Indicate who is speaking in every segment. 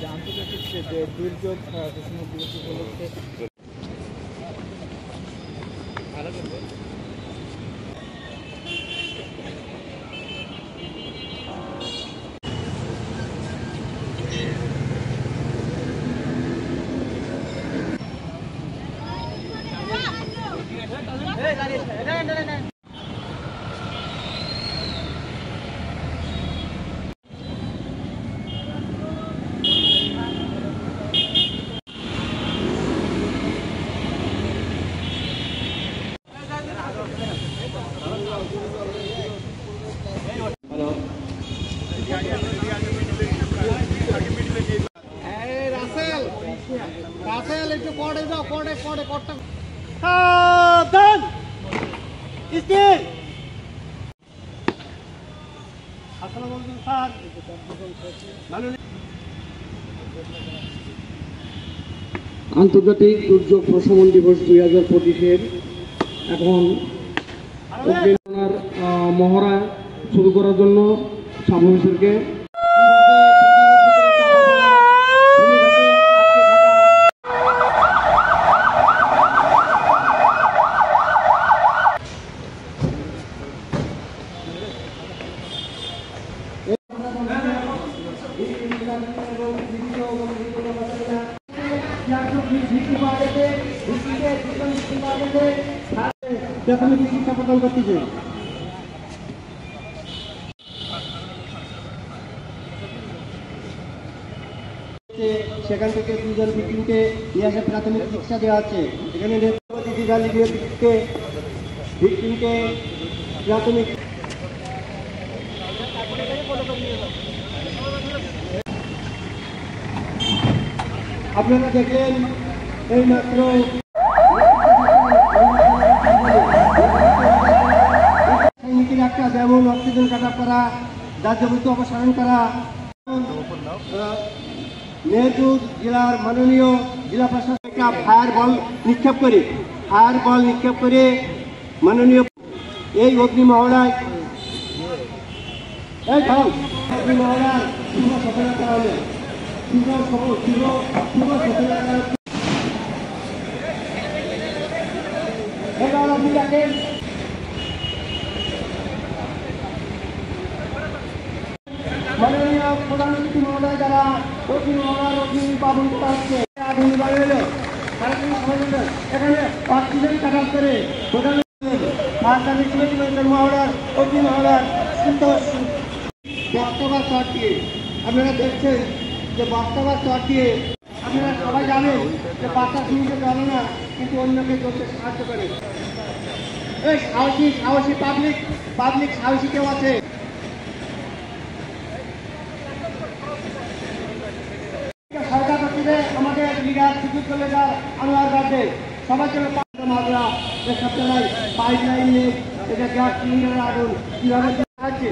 Speaker 1: যে আন্তর্জাতিক দুর্যোগ ঘোষণা দিবস উপলক্ষে
Speaker 2: আন্তর্জাতিক দুর্যোগ প্রশমন দিবস 2025-এর এখন মহড়া শুরু করার জন্য সাব অফিসারকে প্রাথমিক চিকিৎসা প্রদান করতেছে। সেখান থেকে দুজন ভিকটিমকে নিয়ে আসে প্রাথমিক চিকিৎসা দেওয়া হচ্ছে। এখানে ভিকটিমকে প্রাথমিক আপনারা দেখলেন এই মাত্র একটা যেমন অক্সিজেন কাটা করা, দাহ্যবস্তু অপসারণ করা। মেহেরপুর জেলার মাননীয় জেলা প্রশাসক একটা ফায়ার বল নিক্ষেপ করে মাননীয় এই অগ্নি মহড়ায় শুভ সফলতা হলো শুভ সফলতা। এবার আপনি দেখেন মাননীয় প্রধানমন্ত্রী মহোদয় যারা অগ্নি মহড়ার অগ্নি পালন করা হচ্ছে আগুন বাড়ি হলো এখানে অক্সিজেন কাটা করে প্রধানমন্ত্রী মহড়ার অগ্নি মহড়ার বাস্তবার চট দিয়ে আপনারা দেখছেন যে বাস্তবার চট দিয়ে আপনারা সবাই জানেন যে বাচ্চা শুনতে চলে না, কিন্তু অন্যকে চলতে সাহায্য করে। এই সাহসী পাবলিক সাহসী কেউ আছে? সরকার করতে আমাদের লিডার সুযোগ করলে আনোয়ার বাদে সবার জন্য মাদরা সপ্তাহে পাইপ লাইন নেই, এটা গ্যাস সিলিন্ডারের আগুন কীভাবে সাহায্যে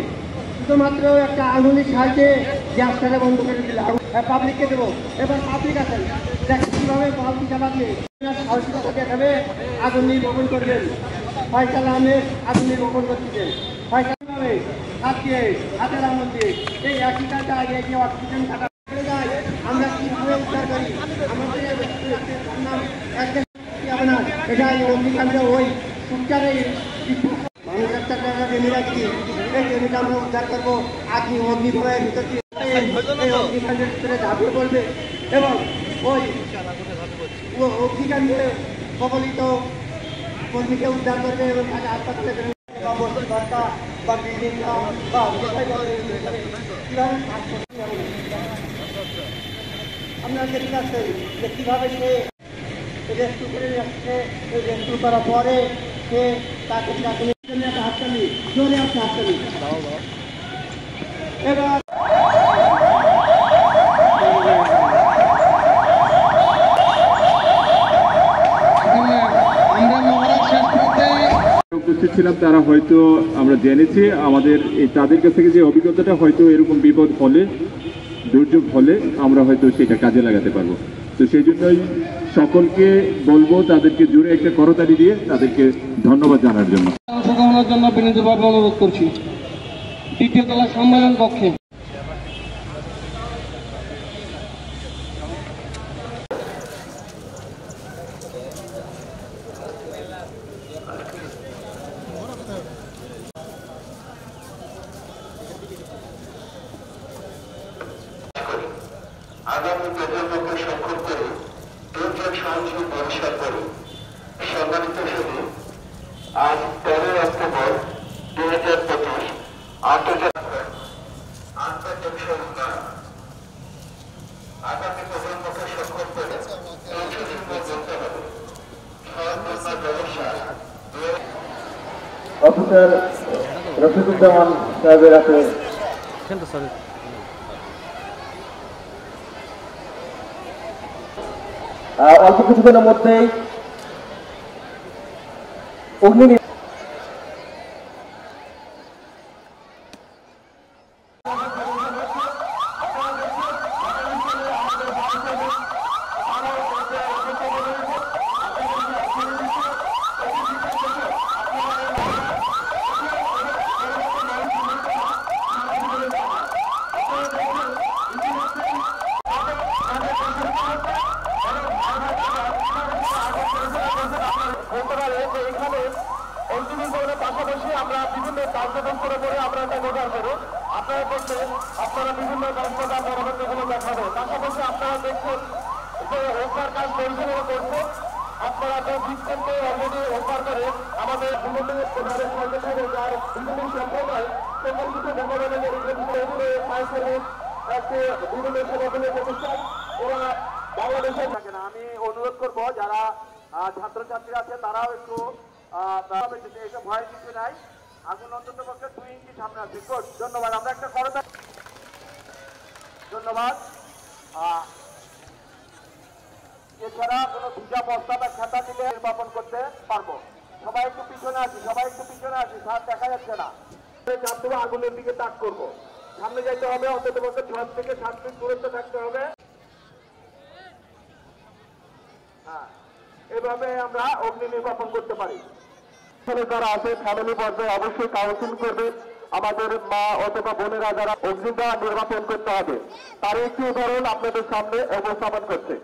Speaker 2: শুধুমাত্র একটা আধুনিক সাহায্যে গ্যাসটাকে বন্ধ করে দিলে পাবলিককে দেবো। এবার পাবলিক আছেন দেখ কীভাবে পাবলিক চালাতে সাহসিকতা দেখাবে, আগুন নির্বাপন করবেন। ফয়সাল আহমেদ আগুন নির্বাপন করতেছেন। ফয়সালভাবে হাতের মধ্যে এই একই কাজটা এই যে অক্সিজেন কাটা করে যায়, আমরা কীভাবে উদ্ধার করি আমাদের এটা অগ্নিকাণ্ড ওই সুচারে মানুষ একটা টাকা জমি রাখছি, এই জমিটা আমরা উদ্ধার করবো। অগ্নিভয়ের ভিতর দিয়ে এই অগ্নিকাণ্ডের ভিতরে ঝাঁপিয়ে পড়বে এবং ওই অগ্নিকাণ্ডে কবলিত কর্মীকে উদ্ধার করবে এবং তাকে হাসপাতালে বা বিল্ডিং বা আপনারা দেখতে পাচ্ছেন যে কীভাবে সে রেস্কিউ করে যাচ্ছে। রেস্কিউ করার পরে সে তাকে একটা হাততালি জোরে একটা হাততালি। এবার
Speaker 3: উপস্থিত ছিলাম, তারা হয়তো আমরা জেনেছি আমাদের তাদের কাছ থেকে যে অভিজ্ঞতাটা হয়তো এরকম বিপদ হলে দুর্যোগ হলে আমরা হয়তো সেটা কাজে লাগাতে পারবো। তো সেই জন্যই সকলকে বলবো তাদেরকে জোরে একটা করতালি দিয়ে তাদেরকে ধন্যবাদ জানার জন্য
Speaker 2: অংশগ্রহণের জন্য বিনীতভাবে অনুরোধ করছি। দ্বিতীয় তলা সম্মেলন কক্ষে
Speaker 4: আগামী প্রজন্মকে সক্ষম করে দুর্যোগ সহনশীল ভবিষ্যৎ করে। সম্মানিত সচিব, আজ 13 অক্টোবর 2025 আন্তর্জাতিক শ্রমিক দিবস। আগামী প্রজন্মকে সক্ষম করে বলতে হবে
Speaker 2: অফিসার রফিকুজ্জামান সাহেবের হাতে অল্প কিছুক্ষণের মধ্যেই অগ্নি পাশাপাশি আমরা বিভিন্ন কার্যক্রম করে আমরা এটা গোজার করবো। আপনারা বলছেন আপনারা বিভিন্ন দক্ষতা পরবর্তীগুলো দেখাবো। পাশাপাশি আপনারা দেখছেন যে হোকার কাজ পরিচালনা করছে। আপনারা তো বিজ্ঞানকে অলরেডি হোকার করে আমাদের বিভিন্ন যার বিভিন্ন সম্প্রদায় সকল কিছু মোকাবেলা বিভিন্ন সংগঠনের প্রতিষ্ঠান ওরা বাংলাদেশে থাকে না। আমি অনুরোধ করবো যারা ছাত্রছাত্রী আছে তারাও একটু এইসব ভয়ের কিছু নাই। আগুন অন্তত পক্ষে 2 ইঞ্চি সামনে আছে। ধন্যবাদ। আমরা একটা করতাম। ধন্যবাদ। এছাড়া কোনো ভিজা বস্তা বা খাতা দিলে নির্বাপন করতে পারবো। সবাই একটু পিছনে আসি, সবাই একটু পিছনে আসি, স্যার দেখা যাচ্ছে না। চাপ আগুনের দিকে তাক করবো। সামনে যাইতে হবে, অন্তত পক্ষে 6 থেকে 7 ফিট দূরত্ব থাকতে হবে। হ্যাঁ, এভাবে আমরা অগ্নি নির্বাপন করতে পারি। যারা আছে ফ্যামিলি পর্যায়ে অবশ্যই কাউন্সিল করবে। আমাদের মা অথবা বোনেরা যারা অগ্নিটা নির্বাপন করতে হবে তার একটি উদাহরণ আপনাদের সামনে উপস্থাপন করছে।